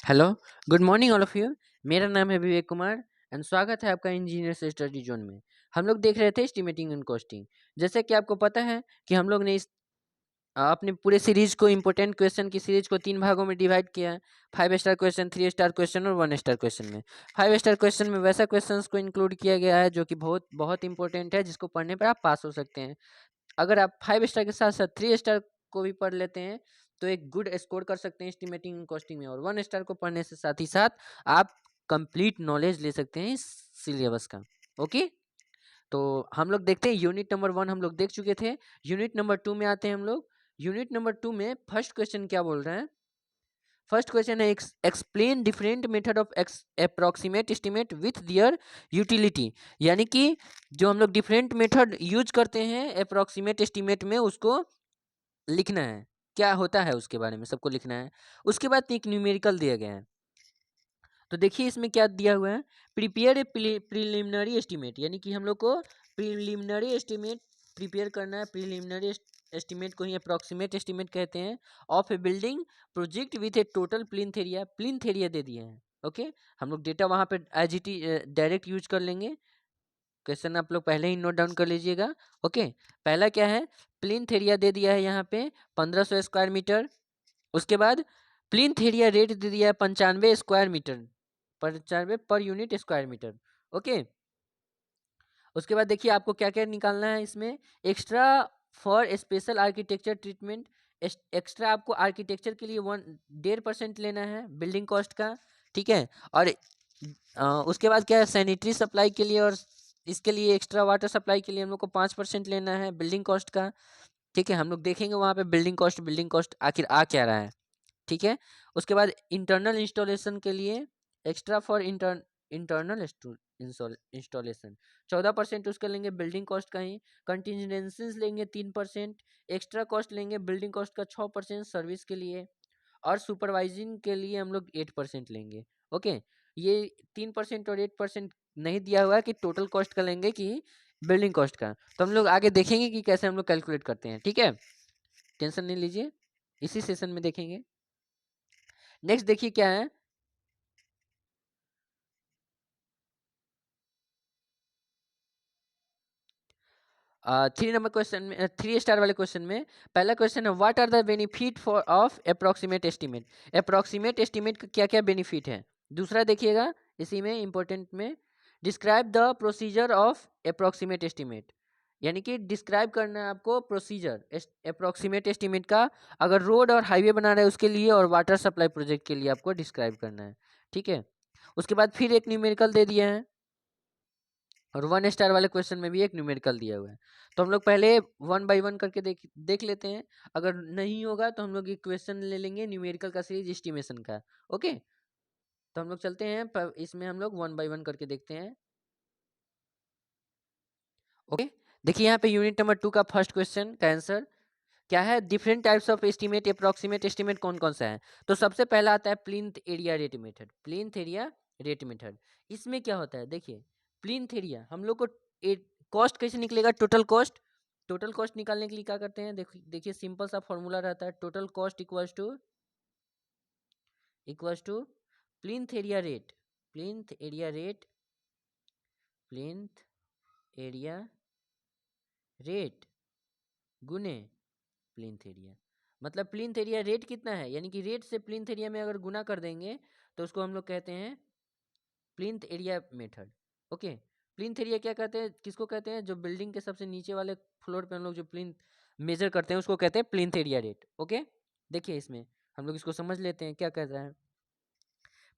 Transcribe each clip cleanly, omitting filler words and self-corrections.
Hello, good morning all of you. मेरा नाम है विवेक कुमार एंड स्वागत है आपका इंजीनियर से स्टडी जोन में। हम लोग देख रहे थे एस्टिमेटिंग एंड कॉस्टिंग। जैसे कि आपको पता है कि हम लोग ने अपने पूरे सीरीज को इंपॉर्टेंट क्वेश्चन की सीरीज को 3 भागों में डिवाइड किया है। 5 स्टार क्वेश्चन, 3 स्टार क्वेश्चन और 1 स्टार क्वेश्चन में। 5 स्टार क्वेश्चन में वैसा क्वेश्चन को इंक्लूड किया गया है जो कि बहुत बहुत इंपॉर्टेंट है, जिसको पढ़ने पर आप पास हो सकते हैं। अगर आप 5 स्टार के साथ साथ 3 स्टार को भी पढ़ लेते हैं तो एक गुड स्कोर कर सकते हैं एस्टिमेटिंग एंड कॉस्टिंग में। और 1 स्टार को पढ़ने से साथ ही साथ आप कंप्लीट नॉलेज ले सकते हैं इस सिलेबस का। ओके, तो हम लोग देखते हैं यूनिट नंबर 1 हम लोग देख चुके थे। यूनिट नंबर 2 में आते हैं हम लोग। यूनिट नंबर 2 में फर्स्ट क्वेश्चन क्या बोल रहे हैं? फर्स्ट क्वेश्चन है explain different method of approximate estimate with their utility. यानी कि जो हम लोग डिफरेंट मेथड यूज करते हैं अप्रोक्सीमेट एस्टिमेट में, उसको लिखना है। क्या होता है उसके बारे में सबको लिखना है। उसके बाद एक न्यूमेरिकल दिया गया है। तो देखिए इसमें क्या दिया हुआ है, प्रिपेयर ए प्रिलिमिनरी एस्टिमेट। यानी कि हम लोग को प्रिलिमिनरी एस्टिमेट प्रिपेयर करना है। प्रिलिमिनरी एस्टिमेट को ही अप्रोक्सीमेट एस्टिमेट कहते हैं। Of a building project with a total plinth area. Plinth area दे दिए हैं। ओके, हम लोग डेटा वहाँ पे एज इट डायरेक्ट यूज कर लेंगे। क्वेश्चन आप लोग पहले ही नोट डाउन कर लीजिएगा। ओके, पहला क्या है, प्लिंथ एरिया दे दिया है यहाँ पे 1500 स्क्वायर मीटर। उसके बाद प्लिंथ एरिया रेट दे दिया है 95 square metre, 95 per unit square metre. Okay, उसके बाद देखिए आपको क्या क्या निकालना है इसमें। Extra for special architecture treatment. Extra आपको आर्किटेक्चर के लिए 1.5% लेना है बिल्डिंग कॉस्ट का। ठीक है, और उसके बाद क्या है, सैनिटरी सप्लाई के लिए और इसके लिए एक्स्ट्रा वाटर सप्लाई के लिए हम लोग को 5% लेना है बिल्डिंग कॉस्ट का। ठीक है, हम लोग देखेंगे वहाँ पे बिल्डिंग कॉस्ट आखिर आ क्या रहा है। ठीक है, उसके बाद इंटरनल इंस्टॉलेशन के लिए एक्स्ट्रा फॉर इंटरनल इंस्टॉलेशन 14% उसका लेंगे बिल्डिंग कॉस्ट का ही। कंटिजेंसीज लेंगे 3%। एक्स्ट्रा कॉस्ट लेंगे बिल्डिंग कॉस्ट का 6% सर्विस के लिए। और सुपरवाइजिंग के लिए हम लोग 8% लेंगे। ओके, ये 3% और 8% नहीं दिया हुआ है कि टोटल कॉस्ट का लेंगे कि बिल्डिंग कॉस्ट का। तो हम लोग आगे देखेंगे कि कैसे हम लोग कैलकुलेट करते हैं। ठीक है, टेंशन नहीं लीजिए, इसी सेशन में देखेंगे। नेक्स्ट देखिए क्या है, 3 नंबर क्वेश्चन में, 3 स्टार वाले क्वेश्चन में पहला क्वेश्चन है what are the benefit for of approximate estimate. Approximate estimate का क्या क्या बेनिफिट है। दूसरा देखिएगा इसी में इंपॉर्टेंट में, describe the procedure of approximate estimate. यानी कि डिस्क्राइब करना है आपको प्रोसीजर अप्रोक्सीमेट एस्टिमेट का। अगर रोड और हाईवे बना रहे हैं उसके लिए, और वाटर सप्लाई प्रोजेक्ट के लिए आपको डिस्क्राइब करना है। ठीक है, उसके बाद फिर एक न्यूमेरिकल दे दिया है, और 1 स्टार वाले क्वेश्चन में भी एक न्यूमेरिकल दिया हुआ है। तो हम लोग पहले 1 बाई 1 करके देख देख लेते हैं। अगर नहीं होगा तो हम लोग एक क्वेश्चन ले लेंगे न्यूमेरिकल का सीरीज एस्टिमेशन का। ओके, तो हम लोग चलते हैं इसमें हम लोग 1 बाई 1 करके देखते हैं। ओके, देखिए यहाँ पे यूनिट नंबर 2 का फर्स्ट क्वेश्चन का आंसर क्या है, different types of estimate approximate estimate कौन कौन सा है। तो सबसे पहला आता है plinth area rate method. Plinth area rate method, इसमें क्या होता है देखिए, प्लिंथ एरिया हम लोग को कॉस्ट कैसे निकलेगा, टोटल कॉस्ट। टोटल कॉस्ट निकालने के लिए क्या करते हैं, देखिए सिंपल सा फॉर्मूला रहता है, total cost equals to plinth area rate. Plinth area rate, plinth area rate गुने प्लिंथ एरिया। मतलब प्लिंथ एरिया रेट कितना है, यानी कि रेट से प्लिंथ एरिया में अगर गुना कर देंगे तो उसको हम लोग कहते हैं plinth area method. Okay, plinth area क्या कहते हैं, किसको कहते हैं, जो बिल्डिंग के सबसे नीचे वाले फ्लोर पे हम लोग जो प्लिंथ मेजर करते हैं उसको कहते हैं प्लिंथ एरिया रेट। ओके, देखिए इसमें हम लोग इसको समझ लेते हैं क्या कहता है।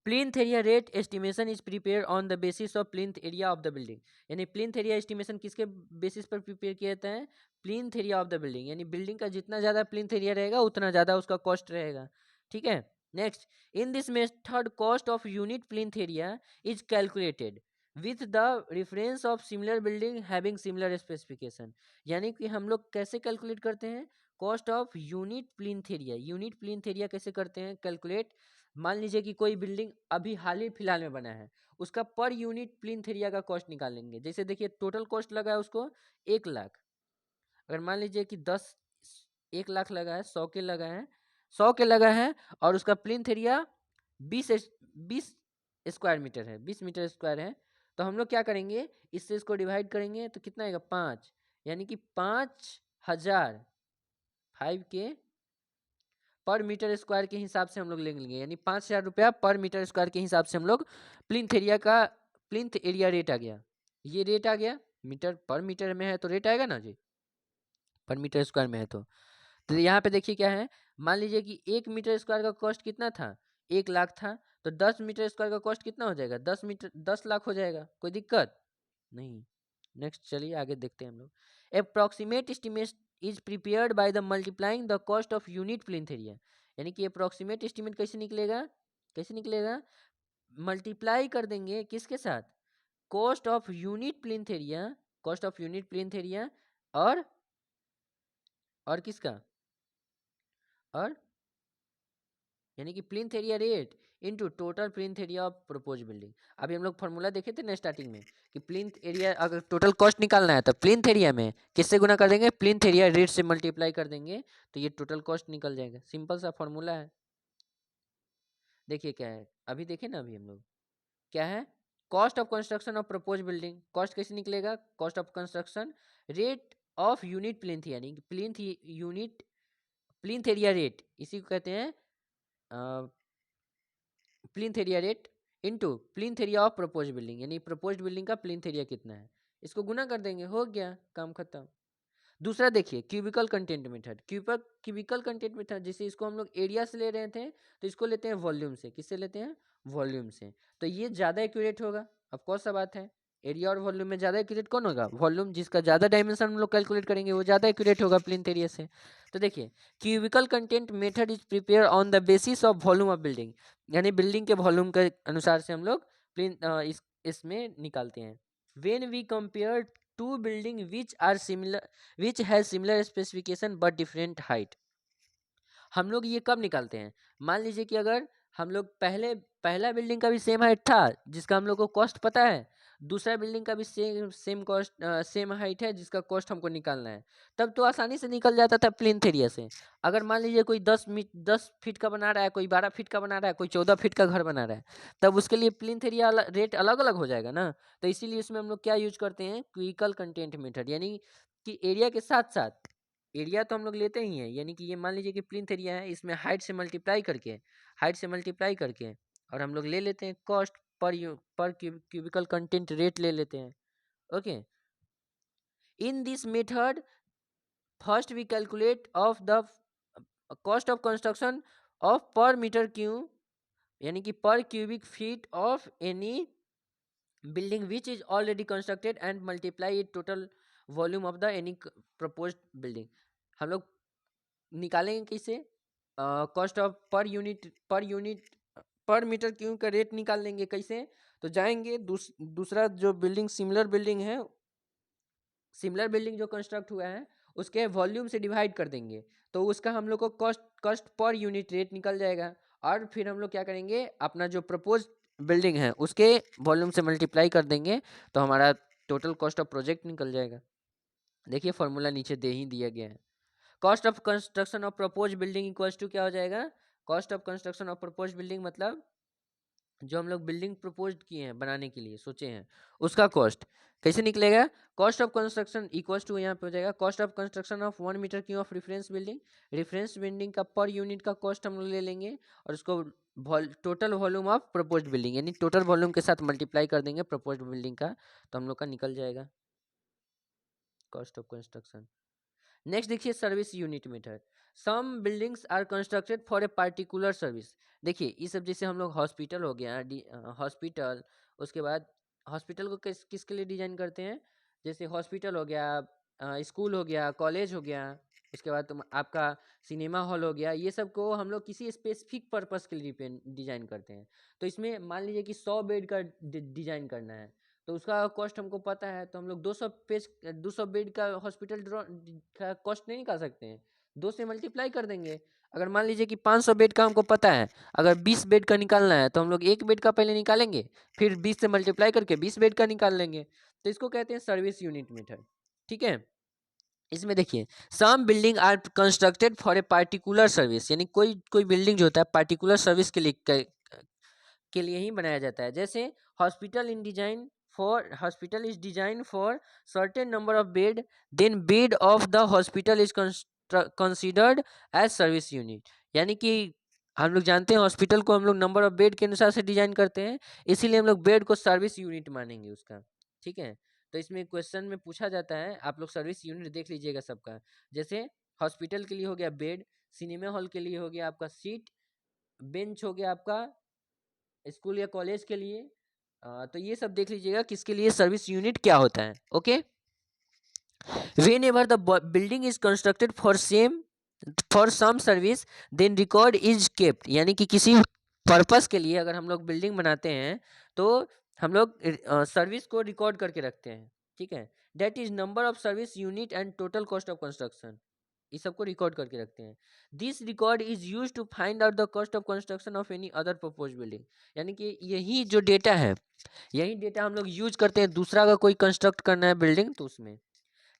Plinth area rate estimation is prepare on the basis of plinth area of the building. यानी प्लिंथ एरिया एस्टिमेशन किसके बेसिस पर प्रिपेयर किया जाता है, plinth area of the building. यानी बिल्डिंग का जितना ज़्यादा प्लिंथ एरिया रहेगा उतना ज़्यादा उसका कॉस्ट रहेगा। ठीक है, next, in this method cost of unit plinth area is calculated with the reference of similar building having similar specification. यानी कि हम लोग कैसे कैलकुलेट करते हैं cost of unit plinth area. Unit plinth area कैसे करते हैं कैलकुलेट, मान लीजिए कि कोई बिल्डिंग अभी हाल ही फिलहाल में बना है, उसका पर यूनिट प्लिंथ एरिया का कॉस्ट निकालेंगे। जैसे देखिए टोटल कॉस्ट लगा है उसको 1 लाख। अगर मान लीजिए कि 1 लाख लगा है, 100 के लगा है, 100 के लगा है, और उसका प्लिंथ एरिया 20 स्क्वायर मीटर है, 20 मीटर स्क्वायर है। तो हम लोग क्या करेंगे, इससे इसको डिवाइड करेंगे तो कितना आएगा 5, यानी कि 5000 5K पर मीटर स्क्वायर के हिसाब से हम लोग ले लेंगे, यानी 5000 रुपया पर मीटर स्क्वायर के हिसाब से हम लोग प्लिंथ एरिया रेट आ गया, ये रेट आ गया। मीटर पर मीटर में है तो रेट आएगा ना जी, पर मीटर स्क्वायर में है तो यहाँ पे देखिए क्या है, मान लीजिए कि 1 मीटर स्क्वायर का कॉस्ट कितना था, 1 लाख था। तो 10 मीटर स्क्वायर का कॉस्ट कितना हो जाएगा, 10 लाख हो जाएगा, कोई दिक्कत नहीं। नेक्स्ट चलिए आगे देखते हैं हम लोग। Approximate estimate is prepared by the multiplying the cost of unit plinth area, यानी कि अप्रोक्सीमेट एस्टिमेट कैसे निकलेगा, कैसे निकलेगा, मल्टीप्लाई कर देंगे किसके साथ, cost of unit plinth area, cost of unit plinth area और किसका, और यानी कि plinth area rate into total plinth area of propose building. अभी हम लोग फॉर्मूला देखे थे ना स्टार्टिंग में कि प्लिंथ एरिया अगर टोटल कॉस्ट निकालना है तो प्लिंथ एरिया में किससे गुना कर देंगे, प्लिंथ एरिया रेट से मल्टीप्लाई कर देंगे तो ये टोटल कॉस्ट निकल जाएगा। सिंपल सा फॉर्मूला है। देखिए क्या है, अभी देखे ना, अभी हम लोग क्या है, cost of construction of propose building, cost कैसे निकलेगा, cost of construction rate of unit plinth, यानी कि plinth unit plinth area rate, इसी को कहते हैं plinth area rate into plinth area of propose building, यानी प्रपोज्ड बिल्डिंग का प्लिंथ एरिया कितना है, इसको गुना कर देंगे, हो गया काम खत्म। दूसरा देखिए cubical content method, cubical content method, जैसे इसको हम लोग एरिया से ले रहे थे तो इसको लेते हैं वॉल्यूम से, किससे लेते हैं, वॉल्यूम से। तो ये ज़्यादा एक्यूरेट होगा, ऑफ कोर्स सा बात है। एरिया और वॉल्यूम में ज़्यादा एक्यूरेट कौन होगा, वॉल्यूम, जिसका ज़्यादा डायमेंशन हम लोग कैलकुलेट करेंगे वो ज़्यादा एक्यूरेट होगा प्लिंथ एरिया से। तो देखिए cubical content method is prepare on the basis of volume of building, यानी बिल्डिंग के वॉल्यूम के अनुसार से हम लोग इसमें निकालते हैं। When we compare to building which are similar which has similar specification but different height, हम लोग ये कब निकालते हैं, मान लीजिए कि अगर हम लोग पहला बिल्डिंग का भी सेम हाइट था जिसका हम लोग को कॉस्ट पता है, दूसरा बिल्डिंग का भी सेम कॉस्ट सेम हाइट है जिसका कॉस्ट हमको निकालना है, तब तो आसानी से निकल जाता था प्लिंथ एरिया से। अगर मान लीजिए कोई 10 फीट का बना रहा है, कोई 12 फीट का बना रहा है, कोई 14 फीट का घर बना रहा है, तब उसके लिए प्लिंथ एरिया रेट अलग अलग हो जाएगा ना। तो इसीलिए इसमें हम लोग क्या यूज करते हैं, क्यूबिकल कंटेंट मेथड, यानी कि एरिया के साथ साथ एरिया तो हम लोग लेते ही हैं, यानी कि ये मान लीजिए कि प्लिंथ एरिया है, इसमें हाइट से मल्टीप्लाई करके और हम लोग ले लेते हैं cost per cubicle content rate ले लेते हैं। Okay, in this method first we calculate of the cost of construction of per metre cube, यानी कि per cubic feet of any building which is already constructed and multiply it total volume of the any proposed building. हम लोग निकालेंगे किसे, cost of per unit per metre cube का rate निकाल लेंगे कैसे, तो जाएंगे दूसरा जो बिल्डिंग सिमिलर बिल्डिंग जो कंस्ट्रक्ट हुआ है उसके वॉल्यूम से डिवाइड कर देंगे, तो उसका हम लोग को कॉस्ट पर यूनिट रेट निकल जाएगा। और फिर हम लोग क्या करेंगे, अपना जो प्रपोज बिल्डिंग है उसके वॉल्यूम से मल्टीप्लाई कर देंगे तो हमारा टोटल कॉस्ट ऑफ प्रोजेक्ट निकल जाएगा। देखिए फॉर्मूला नीचे दे ही दिया गया है। Cost of construction of propose building equals to क्या हो जाएगा, cost of construction of propose building मतलब जो हम लोग बिल्डिंग प्रपोज किए हैं बनाने के लिए सोचे हैं उसका कॉस्ट कैसे निकलेगा, cost of construction equals to यहाँ पे हो जाएगा cost of construction of 1 metre cube of reference building का पर यूनिट का कॉस्ट हम लोग ले लेंगे और उसको total volume of proposed building यानी टोटल वॉल्यूम के साथ मल्टीप्लाई कर देंगे प्रपोज्ड बिल्डिंग का, तो हम लोग का निकल जाएगा कॉस्ट ऑफ कंस्ट्रक्शन। नेक्स्ट देखिए service unit method, some buildings are constructed for a particular service. देखिए ये सब जैसे हम लोग हॉस्पिटल हो गया, हॉस्पिटल, उसके बाद हॉस्पिटल को किसके लिए डिजाइन करते हैं, जैसे हॉस्पिटल हो गया, स्कूल हो गया, कॉलेज हो गया, उसके बाद तुम आपका सिनेमा हॉल हो गया, ये सब को हम लोग किसी स्पेसिफिक पर्पस के लिए डिजाइन करते हैं। तो इसमें मान लीजिए कि 100 बेड का डिजाइन करना है तो उसका कॉस्ट हमको पता है, तो हम लोग 200 बेड का हॉस्पिटल का कॉस्ट नहीं निकाल सकते हैं, 2 से मल्टीप्लाई कर देंगे। अगर मान लीजिए कि 500 बेड का हमको पता है, अगर 20 बेड का निकालना है तो हम लोग 1 बेड का पहले निकालेंगे, फिर 20 से मल्टीप्लाई करके 20 बेड का निकाल लेंगे। तो इसको कहते हैं सर्विस यूनिट मेथड। ठीक है, इसमें देखिए some building are constructed for a particular service, यानी कोई कोई बिल्डिंग जो होता है पार्टिकुलर सर्विस के लिए के लिए ही बनाया जाता है। जैसे hospital is design for certain number of bed, then bed of the hospital is considered as service unit. यानी कि हम लोग जानते हैं हॉस्पिटल को हम लोग नंबर ऑफ बेड के अनुसार से डिजाइन करते हैं, इसीलिए हम लोग बेड को सर्विस यूनिट मानेंगे उसका। ठीक है, तो इसमें क्वेश्चन में पूछा जाता है, आप लोग सर्विस यूनिट देख लीजिएगा सबका। जैसे हॉस्पिटल के लिए हो गया बेड, सिनेमा हॉल के लिए हो गया आपका सीट, बेंच हो गया आपका स्कूल या कॉलेज के लिए। तो ये सब देख लीजिएगा किसके लिए सर्विस यूनिट क्या होता है। Okay, whenever the building is constructed for some service then record is kept. यानी कि किसी पर्पस के लिए अगर हम लोग बिल्डिंग बनाते हैं तो हम लोग सर्विस को रिकॉर्ड करके रखते हैं। ठीक है, that is number of service unit and total cost of construction, इस सबको रिकॉर्ड करके रखते हैं। This record is use to find out the cost of construction of any other propose building. यानी कि यही जो डेटा है, यही डेटा हम लोग यूज करते हैं दूसरा का कोई कंस्ट्रक्ट करना है बिल्डिंग तो उसमें।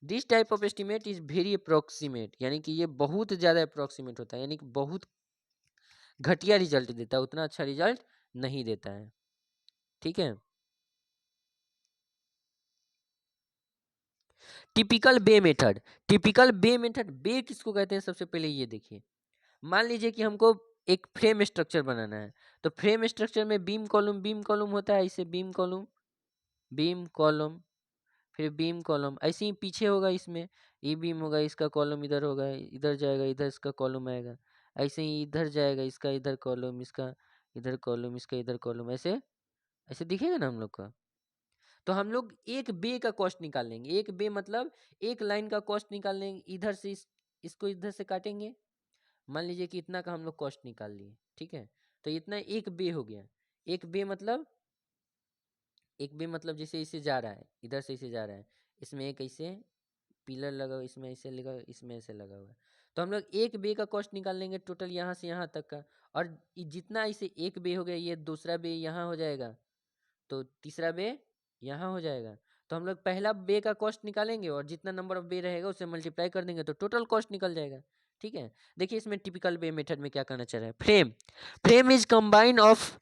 This type of estimate is very approximate, यानी कि ये बहुत ज़्यादा अप्रोक्सीमेट होता है, यानी कि बहुत घटिया रिजल्ट देता है, उतना अच्छा रिजल्ट नहीं देता है। ठीक है, टिपिकल बे मेथड। टिपिकल बे मेथड, बे किसको कहते हैं सबसे पहले ये देखिए। मान लीजिए कि हमको एक फ्रेम स्ट्रक्चर बनाना है, तो फ्रेम स्ट्रक्चर में बीम कॉलम होता है, इसे बीम कॉलम, फिर बीम कॉलम ऐसे ही पीछे होगा, इसमें ये बीम होगा, इसका कॉलम इधर होगा, इधर जाएगा, इधर इसका कॉलम आएगा, ऐसे ही इधर जाएगा, इसका इधर कॉलम, इसका इधर कॉलम, इसका इधर कॉलम, ऐसे ऐसे दिखेगा ना हम लोग का। तो हम लोग एक बे का कॉस्ट निकाल लेंगे, एक बे मतलब एक लाइन का कॉस्ट निकाल लेंगे, इधर से इसको इधर से काटेंगे, मान लीजिए कि इतना का हम लोग कॉस्ट निकाल लिए। ठीक है, तो इतना एक बे हो गया। एक बे मतलब जैसे इसे जा रहा है, इधर से इसे जा रहा है, इसमें एक ऐसे पिलर लगा हुआ, इसमें ऐसे लगा, इसमें ऐसे लगा हुआ है। तो हम लोग एक बे का कॉस्ट निकाल लेंगे टोटल यहाँ से यहाँ तक का, और जितना इसे एक बे हो गया, ये दूसरा बे यहाँ हो जाएगा, तो तीसरा बे यहाँ हो जाएगा। तो हम लोग पहला बे का कॉस्ट निकालेंगे और जितना नंबर ऑफ बे रहेगा उससे मल्टीप्लाई कर देंगे तो टोटल कॉस्ट निकल जाएगा। ठीक है, देखिए इसमें टिपिकल बे मेथड में क्या करना चाह रहा है। Frame is combine of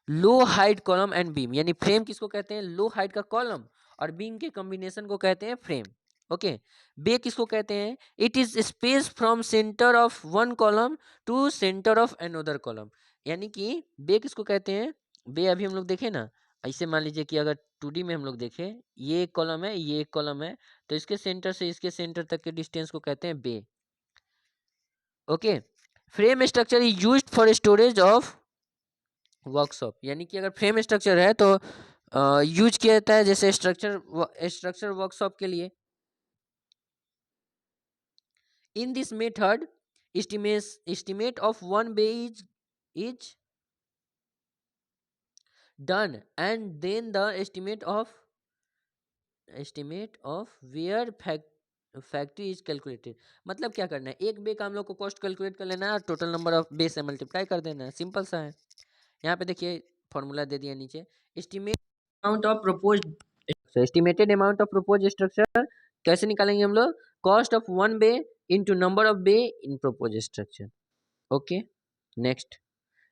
low height column and beam, यानी फ्रेम किसको कहते हैं, लो हाइट का कॉलम और बीम के कॉम्बिनेशन को कहते हैं फ्रेम। ओके, बे किसको कहते हैं, it is space from centre of one column to centre of another column. यानी कि बे किसको कहते हैं, बे अभी हम लोग देखे ना, ऐसे मान लीजिए कि अगर 2D में हम लोग देखें, ये एक कॉलम है, ये एक कॉलम है, तो इसके सेंटर से इसके सेंटर तक के डिस्टेंस को कहते हैं bay. Okay, frame structure is used for storage of workshop, यानी कि अगर फ्रेम स्ट्रक्चर है तो यूज किया जाता है जैसे स्ट्रक्चर वर्कशॉप के लिए। इन this method estimate of one bay is done and then the estimate of where factory is calculated. मतलब क्या करना है, एक बे का हम लोग को कॉस्ट कैलकुलेट कर लेना है और टोटल नंबर ऑफ बे से मल्टीप्लाई कर देना है, सिंपल सा है। यहाँ पे देखिए फॉर्मूला दे दिया नीचे, estimate amount of proposed estimated amount of proposed structure कैसे निकालेंगे हम लोग, cost of one bay into number of bay in proposed structure. Okay, next,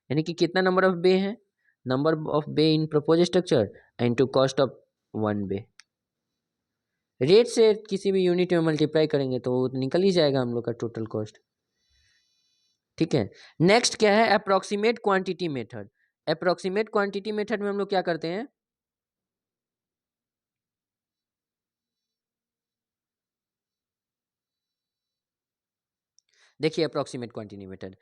यानी कि कितना नंबर ऑफ बे है, number of bay in proposed structure into cost of one bay, rate से किसी भी यूनिट में मल्टीप्लाई करेंगे तो निकल ही जाएगा हम लोग का टोटल कॉस्ट। ठीक है, नेक्स्ट क्या है, approximate quantity method. Approximate quantity method में हम लोग क्या करते हैं, देखिए approximate quantity method,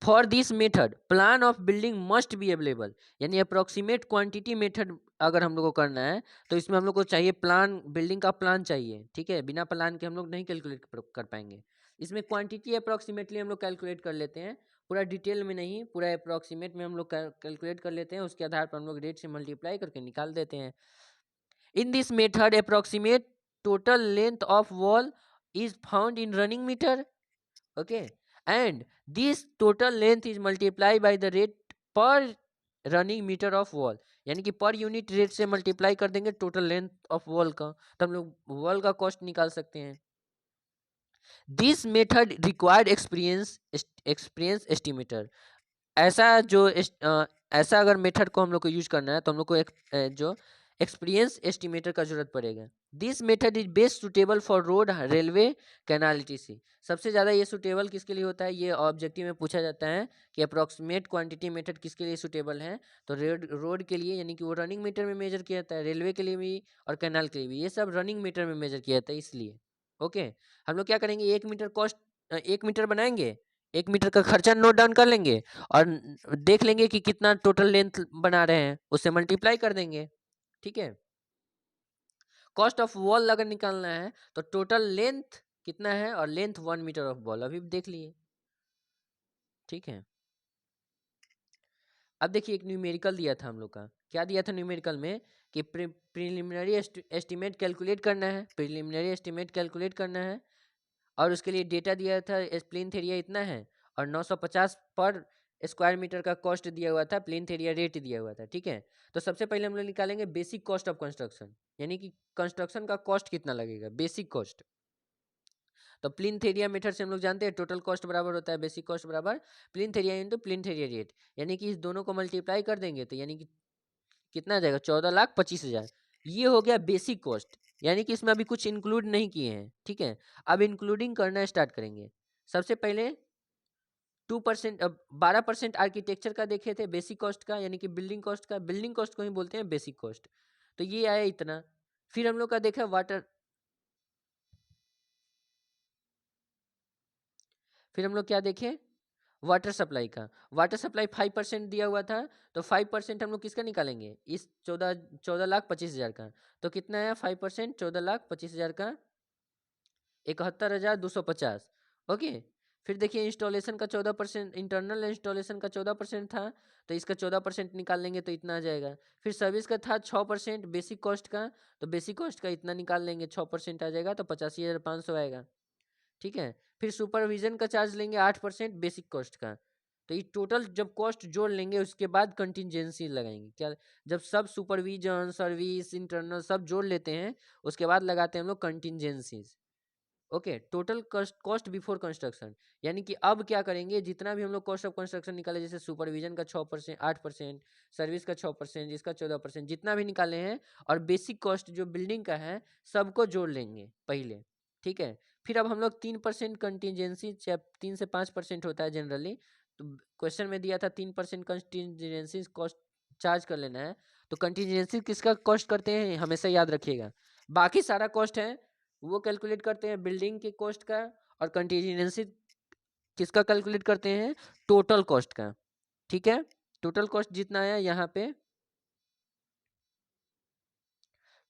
for this method plan of building must be available. यानी अप्रोक्सीमेट क्वांटिटी मेथड अगर हम लोग को करना है तो इसमें हम लोग को चाहिए प्लान, बिल्डिंग का प्लान चाहिए। ठीक है, बिना प्लान के हम लोग नहीं कैलकुलेट कर पाएंगे। इसमें क्वांटिटी अप्रोक्सीमेटली हम लोग कैलकुलेट कर लेते हैं, पूरा डिटेल में नहीं, पूरा अप्रोक्सीमेट में हम लोग कैलकुलेट कर लेते हैं, उसके आधार पर हम लोग रेट से मल्टीप्लाई करके निकाल देते हैं। In this method approximate total length of wall is found in running metre. okay, and this total length is multiplied by the rate per running meter of wall। यानी कि पर यूनिट रेट से multiply कर देंगे total length of wall का, तो हम लोग wall का कॉस्ट निकाल सकते हैं। This method required experience estimator. ऐसा जो ऐसा अगर मेथड को हम लोग को यूज करना है तो हम लोग को एक जो एक्सपीरियंस एस्टिमेटर का जरूरत पड़ेगा। This method is best suitable for road, railway, canal etc। सबसे ज़्यादा ये सुटेबल किसके लिए होता है, ये ऑब्जेक्टिव में पूछा जाता है कि अप्रोक्सीमेट क्वांटिटी मेथड किसके लिए सुटेबल है। तो रोड के लिए यानी कि वो रनिंग मीटर में मेजर किया जाता है, रेलवे के लिए भी और कैनाल के लिए भी, ये सब रनिंग मीटर में मेजर किया जाता है इसलिए। ओके, हम लोग क्या करेंगे, 1 मीटर कॉस्ट, 1 मीटर बनाएंगे, 1 मीटर का खर्चा नोट डाउन कर लेंगे और देख लेंगे कि कितना टोटल लेंथ बना रहे हैं, उससे मल्टीप्लाई कर देंगे। ठीक है, कॉस्ट ऑफ वॉल अगर निकालना है तो टोटल लेंथ कितना है और लेंथ 1 मीटर ऑफ वॉल अभी देख लिए। ठीक है, अब देखिए एक न्यूमेरिकल दिया था हम लोग का, क्या दिया था न्यूमेरिकल में कि प्रिलिमिनरी एस्टिमेट कैलकुलेट करना है, प्रिलिमिनरी एस्टिमेट कैलकुलेट करना है और उसके लिए डेटा दिया था, प्लेन एरिया इतना है और 950 पर स्क्वायर मीटर का कॉस्ट दिया हुआ था, प्लेन एरिया रेट दिया हुआ था। ठीक है, तो सबसे पहले हम लोग निकालेंगे बेसिक कॉस्ट ऑफ कंस्ट्रक्शन, यानी कि कंस्ट्रक्शन का कॉस्ट कितना लगेगा, बेसिक कॉस्ट। तो प्लिंथ एरिया मेथड से हम लोग जानते हैं टोटल कॉस्ट बराबर होता है बेसिक कॉस्ट बराबर plinth area into plinth area rate, यानी कि इस दोनों को मल्टीप्लाई कर देंगे तो यानी कि कितना आ जाएगा, 14,25,000। ये हो गया बेसिक कॉस्ट, यानी कि इसमें अभी कुछ इंक्लूड नहीं किए हैं। ठीक है, अब इंक्लूडिंग करना स्टार्ट करेंगे। सबसे पहले 2%, 12% आर्किटेक्चर का देखे थे बेसिक कॉस्ट का, यानी कि बिल्डिंग कॉस्ट का, बिल्डिंग कॉस्ट को ही बोलते हैं बेसिक कॉस्ट, तो ये आया इतना। फिर हम लोग का देखा वाटर, फिर हम लोग क्या देखे, वाटर सप्लाई का, वाटर सप्लाई 5% दिया हुआ था, तो 5% हम लोग किसका निकालेंगे, इस 14,25,000 का, तो कितना है 5%, 14,25,000 का 71,250। ओके, फिर देखिए इंस्टॉलेशन का 14%, इंटरनल इंस्टॉलेशन का 14% था, तो इसका 14% निकाल लेंगे तो इतना आ जाएगा। फिर सर्विस का था 6% बेसिक कॉस्ट का, तो बेसिक कॉस्ट का इतना निकाल लेंगे, 6% आ जाएगा तो 85,500 आएगा। ठीक है, फिर सुपरविजन का चार्ज लेंगे 8% बेसिक कॉस्ट का, तो ये टोटल जब कॉस्ट जोड़ लेंगे उसके बाद कंटिजेंसी लगाएंगे क्या, जब सब सुपरविजन सर्विस इंटरनल सब जोड़ लेते हैं उसके बाद लगाते हैं हम लोग contingencies. Okay, total cost before construction, यानी कि अब क्या करेंगे, जितना भी हम लोग कॉस्ट ऑफ कंस्ट्रक्शन निकाले, जैसे सुपरविजन का 6%, 8%, सर्विस का 6%, इसका 14%, जितना भी निकाले हैं और बेसिक कॉस्ट जो बिल्डिंग का है सबको जोड़ लेंगे पहले। ठीक है, फिर अब हम लोग 3% कंटीजेंसी, 3 से 5% होता है जनरली, तो क्वेश्चन में दिया था 3% कंटीजेंसी कॉस्ट चार्ज कर लेना है। तो कंटीजेंसी किसका कॉस्ट करते हैं हमेशा याद रखिएगा, बाकी सारा कॉस्ट है वो कैलकुलेट करते हैं बिल्डिंग के कॉस्ट का, और कंटीजेंसी किसका कैलकुलेट करते हैं, टोटल कॉस्ट का। ठीक है, टोटल कॉस्ट जितना आया यहाँ पे,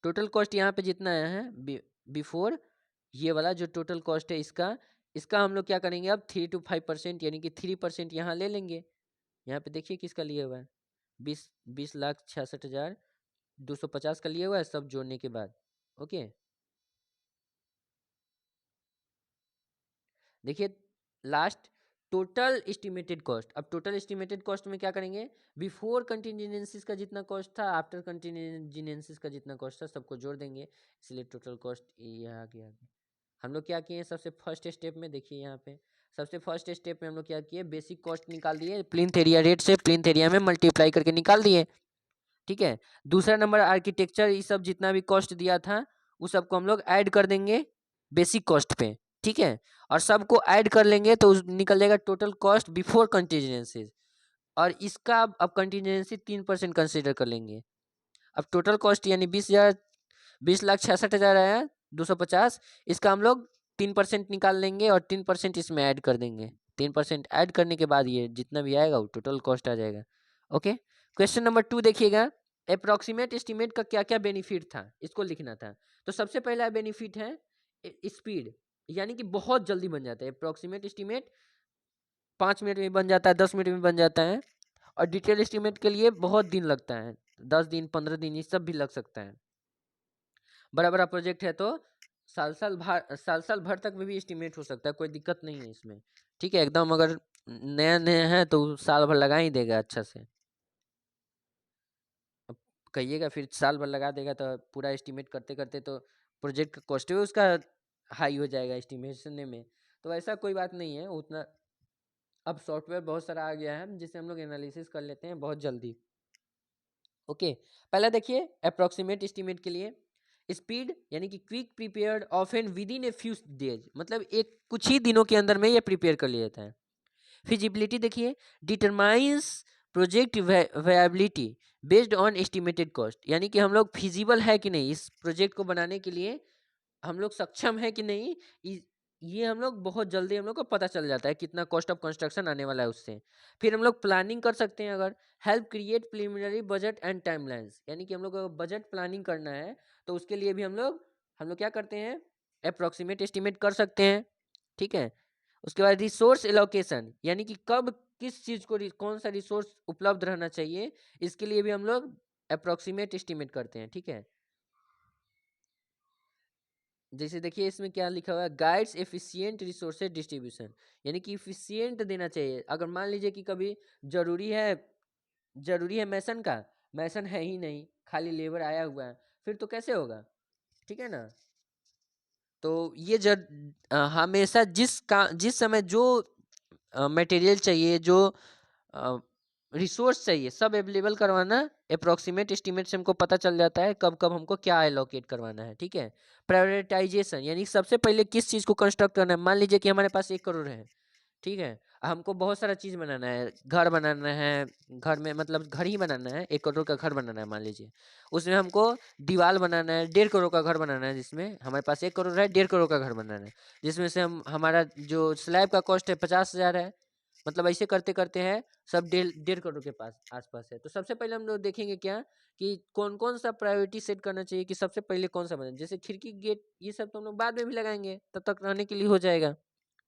टोटल कॉस्ट यहाँ पे जितना आया है बिफोर, ये वाला जो टोटल कॉस्ट है इसका, इसका हम लोग क्या करेंगे अब 3 to 5%, यानी कि 3% यहाँ ले लेंगे। यहाँ पे देखिए किसका लिया हुआ है, 20,66,250 का लिया हुआ है सब जोड़ने के बाद। ओके, देखिए लास्ट टोटल एस्टिमेटेड कॉस्ट, अब टोटल एस्टिमेटेड कॉस्ट में क्या करेंगे, बिफोर कंटिजेंसीज का जितना कॉस्ट था आफ्टर कंटिजेंसीज का जितना कॉस्ट था सबको जोड़ देंगे, इसलिए टोटल कॉस्ट ये आ गया। हम लोग क्या किए सबसे फर्स्ट स्टेप में, देखिए यहाँ पे सबसे फर्स्ट स्टेप में हम लोग क्या किए, बेसिक कॉस्ट निकाल दिए, प्लिंथ एरिया रेट से प्लिंथ एरिया में मल्टीप्लाई करके निकाल दिए। ठीक है, दूसरा नंबर आर्किटेक्चर ये सब जितना भी कॉस्ट दिया था उस सबको हम लोग ऐड कर देंगे बेसिक कॉस्ट पे। ठीक है, और सबको ऐड कर लेंगे तो निकल जाएगा टोटल कॉस्ट बिफोर कंटीजेंसीज, और इसका अब कंटीजेंसी 3% कंसिडर कर लेंगे। अब टोटल कॉस्ट यानी 20,000, 20,66,000 आया 250, इसका हम लोग 3% निकाल लेंगे और 3% इसमें ऐड कर देंगे। 3% ऐड करने के बाद ये जितना भी आएगा वो टोटल कॉस्ट आ जाएगा। ओके, क्वेश्चन नंबर 2 देखिएगा, अप्रोक्सीमेट एस्टिमेट का क्या क्या बेनिफिट था इसको लिखना था। तो सबसे पहला बेनिफिट है स्पीड, यानी कि बहुत जल्दी बन जाता है अप्रोक्सीमेट एस्टिमेट, 5 मिनट में बन जाता है, 10 मिनट में बन जाता है। और डिटेल एस्टिमेट के लिए बहुत दिन लगता है, 10 दिन 15 दिन ये सब भी लग सकता है। बड़ा बड़ा प्रोजेक्ट है तो साल साल भर तक में भी एस्टिमेट हो सकता है, कोई दिक्कत नहीं है इसमें। ठीक है, एकदम अगर नया नया है तो साल भर लगा ही देगा अच्छा से। अब कहिएगा फिर साल भर लगा देगा तो पूरा एस्टिमेट करते करते तो प्रोजेक्ट का कॉस्ट भी उसका हाई हो जाएगा एस्टिमेशन में, तो ऐसा कोई बात नहीं है उतना। अब सॉफ्टवेयर बहुत सारा आ गया है जिससे हम लोग एनालिसिस कर लेते हैं बहुत जल्दी। ओके, पहला देखिए अप्रोक्सीमेट एस्टीमेट के लिए स्पीड यानी कि quick prepared often with in a few days, मतलब एक कुछ ही दिनों के अंदर में ये प्रिपेयर कर लिया जाता है। फिजिबिलिटी देखिए determines project viability based on estimated cost, यानी कि हम लोग फिजिबल है कि नहीं इस प्रोजेक्ट को बनाने के लिए, हम लोग सक्षम है कि नहीं, ये हम लोग बहुत जल्दी हम लोग को पता चल जाता है कितना कॉस्ट ऑफ कंस्ट्रक्शन आने वाला है उससे। फिर हम लोग प्लानिंग कर सकते हैं, अगर help create preliminary budget and timelines, यानी कि हम लोग को बजट प्लानिंग करना है तो उसके लिए भी हम लोग क्या करते हैं, अप्रोक्सीमेट एस्टिमेट कर सकते हैं। ठीक है, उसके बाद रिसोर्स एलोकेशन, यानी कि कब किस चीज़ को कौन सा रिसोर्स उपलब्ध रहना चाहिए, इसके लिए भी हम लोग अप्रोक्सीमेट एस्टिमेट करते हैं। ठीक है, जैसे देखिए इसमें क्या लिखा हुआ है, गाइड्स एफिशिएंट रिसोर्सेज डिस्ट्रीब्यूशन, यानी कि इफिशिएंट देना चाहिए। अगर मान लीजिए कि कभी जरूरी है जरूरी है मैसन का, मैसन है ही नहीं, खाली लेबर आया हुआ है, फिर तो कैसे होगा। ठीक है ना, तो ये हमेशा जिस समय जो मटेरियल चाहिए, जो रिसोर्स चाहिए, सब अवेलेबल करवाना अप्रोक्सीमेट एस्टीमेट से हमको पता चल जाता है कब कब हमको क्या एलोकेट करवाना है। ठीक है, प्रायोरिटाइजेशन, यानी सबसे पहले किस चीज़ को कंस्ट्रक्ट करना है। मान लीजिए कि हमारे पास 1 करोड़ है, ठीक है, हमको बहुत सारा चीज़ बनाना है, घर बनाना है, घर में मतलब घर ही बनाना है, 1 करोड़ का घर बनाना है मान लीजिए, उसमें हमको दीवार बनाना है, 1.5 करोड़ का घर बनाना है, जिसमें हमारे पास 1 करोड़ है, 1.5 करोड़ का घर बनाना है, जिसमें से हमारा जो स्लैब का कॉस्ट है 50,000 है, मतलब ऐसे करते करते हैं सब 1.5 करोड़ के पास आसपास है। तो सबसे पहले हम लोग देखेंगे क्या कि कौन कौन सा प्रायोरिटी सेट करना चाहिए कि सबसे पहले कौन सा बने, जैसे खिड़की गेट ये सब तो हम लोग बाद में भी लगाएंगे, तब तक रहने के लिए हो जाएगा।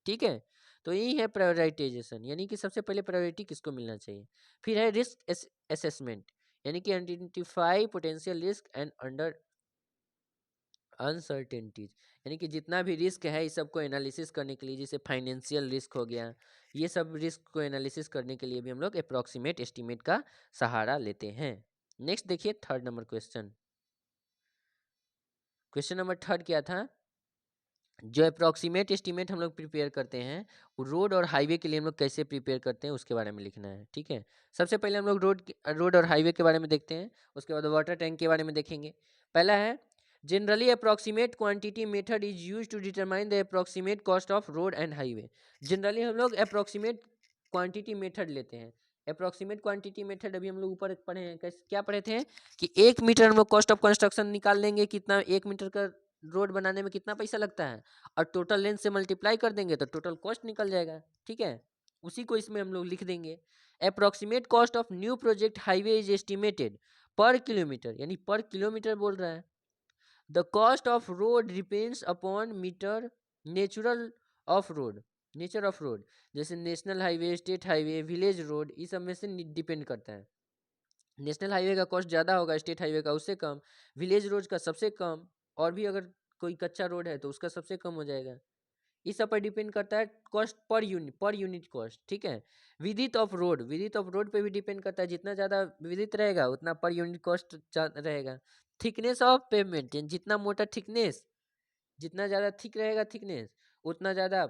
ठीक है, तो यही है प्रायोरिटाइजेशन, यानी कि सबसे पहले प्रायोरिटी किसको मिलना चाहिए। फिर है रिस्क असेसमेंट, यानी कि identify potential risk and under uncertainties, यानी कि जितना भी रिस्क है इस सबको एनालिसिस करने के लिए, जैसे फाइनेंशियल रिस्क हो गया, ये सब रिस्क को एनालिसिस करने के लिए भी हम लोग अप्रोक्सीमेट एस्टीमेट का सहारा लेते हैं। नेक्स्ट देखिए third number question, question number third क्या था, जो अप्रोक्सीमेट एस्टीमेट हम लोग प्रिपेयर करते हैं वो रोड और हाईवे के लिए हम लोग कैसे प्रिपेयर करते हैं उसके बारे में लिखना है। ठीक है, सबसे पहले हम लोग रोड और हाईवे के बारे में देखते हैं, उसके बाद वाटर टैंक के बारे में देखेंगे। पहला है generally approximate quantity method is use to determine the approximate cost of road and highway. Generally हम लोग अप्रोक्सीमेट क्वांटिटी मेथड लेते हैं। अप्रोक्सीमेट क्वांटिटी मेथड अभी हम लोग ऊपर पढ़े हैं, क्या पढ़े थे कि 1 मीटर हम लोग कॉस्ट ऑफ कंस्ट्रक्शन निकाल लेंगे, कितना 1 मीटर का रोड बनाने में कितना पैसा लगता है, और टोटल लेंथ से मल्टीप्लाई कर देंगे तो टोटल कॉस्ट निकल जाएगा। ठीक है, उसी को इसमें हम लोग लिख देंगे। Approximate cost of new project highway is estimated per kilometre, यानी पर किलोमीटर बोल रहा है। The cost of road depends upon meter natural of road nature of road, जैसे national highway, state highway, village road, इस सब में से depend करता है। नेशनल हाईवे का कॉस्ट ज़्यादा होगा, स्टेट हाईवे का उससे कम, विलेज रोड का सबसे कम, और भी अगर कोई कच्चा रोड है तो उसका सबसे कम हो जाएगा। इस सब पर डिपेंड करता है कॉस्ट पर यूनिट कॉस्ट। ठीक है, विदित ऑफ रोड पे भी डिपेंड करता है, जितना ज़्यादा विदित रहेगा उतना पर यूनिट कॉस्ट रहेगा। थिकनेस ऑफ पेवमेंट, जितना मोटा थिकनेस, जितना ज़्यादा थिक रहेगा थिकनेस, उतना ज़्यादा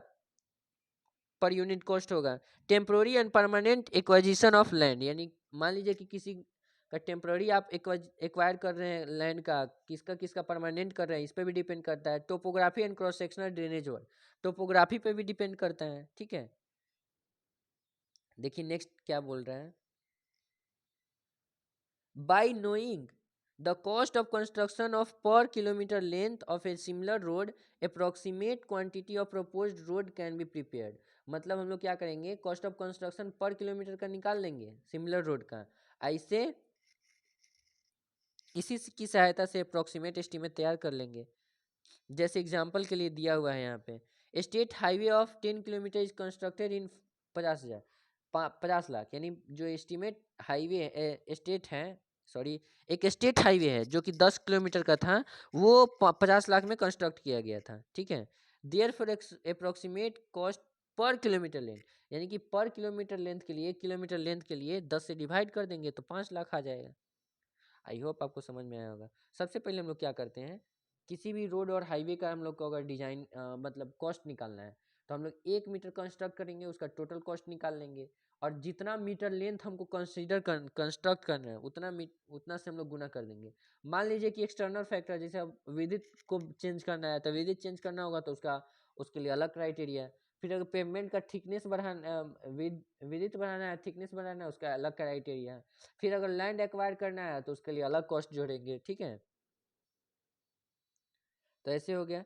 पर यूनिट कॉस्ट होगा। Temporary and permanent acquisition of land, यानी मान लीजिए कि किसी का टेम्प्रोरी आप एक्वायर कर रहे हैं लैंड का, किसका किसका परमानेंट कर रहे हैं, इस पर भी डिपेंड करता है। Topography and cross sectional drainage work, topography पे भी डिपेंड करता है। ठीक है, देखिए नेक्स्ट क्या बोल रहा है, by knowing the cost of construction of per kilometre length of a similar road approximate quantity of proposed road can be prepared. मतलब हम लोग क्या करेंगे, cost of construction per kilometre का निकाल लेंगे सिमिलर रोड का, ऐसे इसी की सहायता से अप्रोक्सीमेट एस्टीमेट तैयार कर लेंगे। जैसे एग्जांपल के लिए दिया हुआ है यहाँ पे, state highway of 10 kilometre is constructed in 50,000 50 lakh, यानी जो एस्टीमेट हाईवे स्टेट है, सॉरी एक स्टेट हाईवे है जो कि 10 किलोमीटर का था, वो 50 लाख में कंस्ट्रक्ट किया गया था। ठीक है, there for approximate cost per kilometre length, यानी कि पर किलोमीटर लेंथ के लिए, 1 किलोमीटर लेंथ के लिए 10 से डिवाइड कर देंगे तो 5 लाख आ जाएगा। आई होप आपको समझ में आया होगा। सबसे पहले हम लोग क्या करते हैं, किसी भी रोड और हाईवे का हम लोग को अगर डिजाइन मतलब कॉस्ट निकालना है, तो हम लोग 1 मीटर कंस्ट्रक्ट करेंगे, उसका टोटल कॉस्ट निकाल लेंगे, और जितना मीटर लेंथ हमको कंस्ट्रक्ट करना है उतना से हम लोग गुना कर देंगे। मान लीजिए कि एक्सटर्नल फैक्टर, जैसे अब विद्युत को चेंज करना है, तो विद्युत चेंज करना होगा तो उसके लिए अलग क्राइटेरिया है। फिर अगर पेमेंट का थिकनेस बढ़ाना, विद्युत बढ़ाना है, थिकनेस बढ़ाना है, उसका अलग क्राइटेरिया है। फिर अगर लैंड एक्वायर करना है तो उसके लिए अलग कॉस्ट जोड़ेंगे, ठीक है। तो ऐसे हो गया।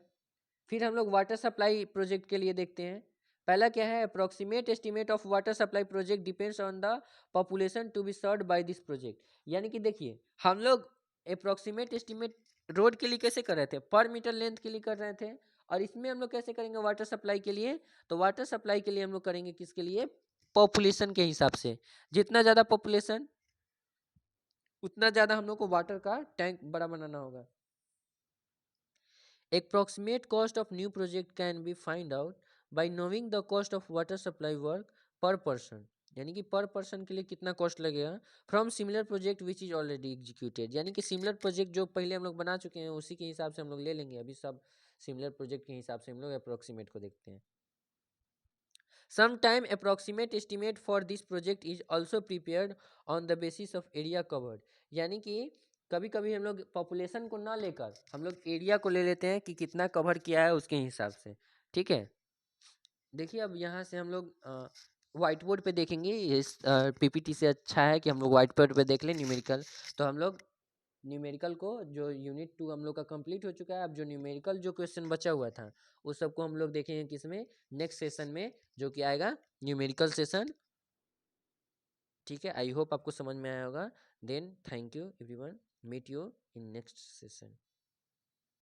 फिर हम लोग वाटर सप्लाई प्रोजेक्ट के लिए देखते हैं। पहला क्या है, approximate estimate of water supply project depends on the population to be served by this project. यानी कि देखिए, हम लोग अप्रोक्सीमेट एस्टीमेट रोड के लिए कैसे कर रहे थे, पर मीटर लेंथ के लिए कर रहे थे, और इसमें हम लोग कैसे करेंगे वाटर सप्लाई के लिए, तो वाटर सप्लाई के लिए हम लोग करेंगे किसके लिए, पॉपुलेशन के हिसाब से। जितना ज़्यादा पॉपुलेशन उतना ज़्यादा हम लोग को वाटर का टैंक बड़ा बनाना होगा। Approximate cost of new project can be find out by knowing the cost of water supply work per person। यानी कि पर पर्सन के लिए कितना कॉस्ट लगेगा from similar project which is already executed. यानी कि सिमिलर प्रोजेक्ट जो पहले हम लोग बना चुके हैं उसी के हिसाब से हम लोग ले लेंगे। अभी सब सिमिलर प्रोजेक्ट के हिसाब से हम लोग अप्रोक्सीमेट को देखते हैं। Sometime approximate estimate for this project is also prepared on the basis of area covered। यानी कि कभी कभी हम लोग पॉपुलेशन को ना लेकर हम लोग एरिया को ले लेते हैं कि कितना कवर किया है उसके हिसाब से, ठीक है। देखिए अब यहाँ से हम लोग व्हाइट बोर्ड पे देखेंगे, इस पीपीटी से अच्छा है कि हम लोग व्हाइट बोर्ड पे देख लें न्यूमेरिकल। तो हम लोग न्यूमेरिकल को, जो यूनिट 2 हम लोग का कंप्लीट हो चुका है, अब जो न्यूमेरिकल जो क्वेश्चन बचा हुआ था उस सबको हम लोग देखेंगे किसमें, नेक्स्ट सेशन में, जो कि आएगा न्यूमेरिकल सेशन, ठीक है। आई होप आपको समझ में आया होगा। Then thank you everyone, meet you in next session.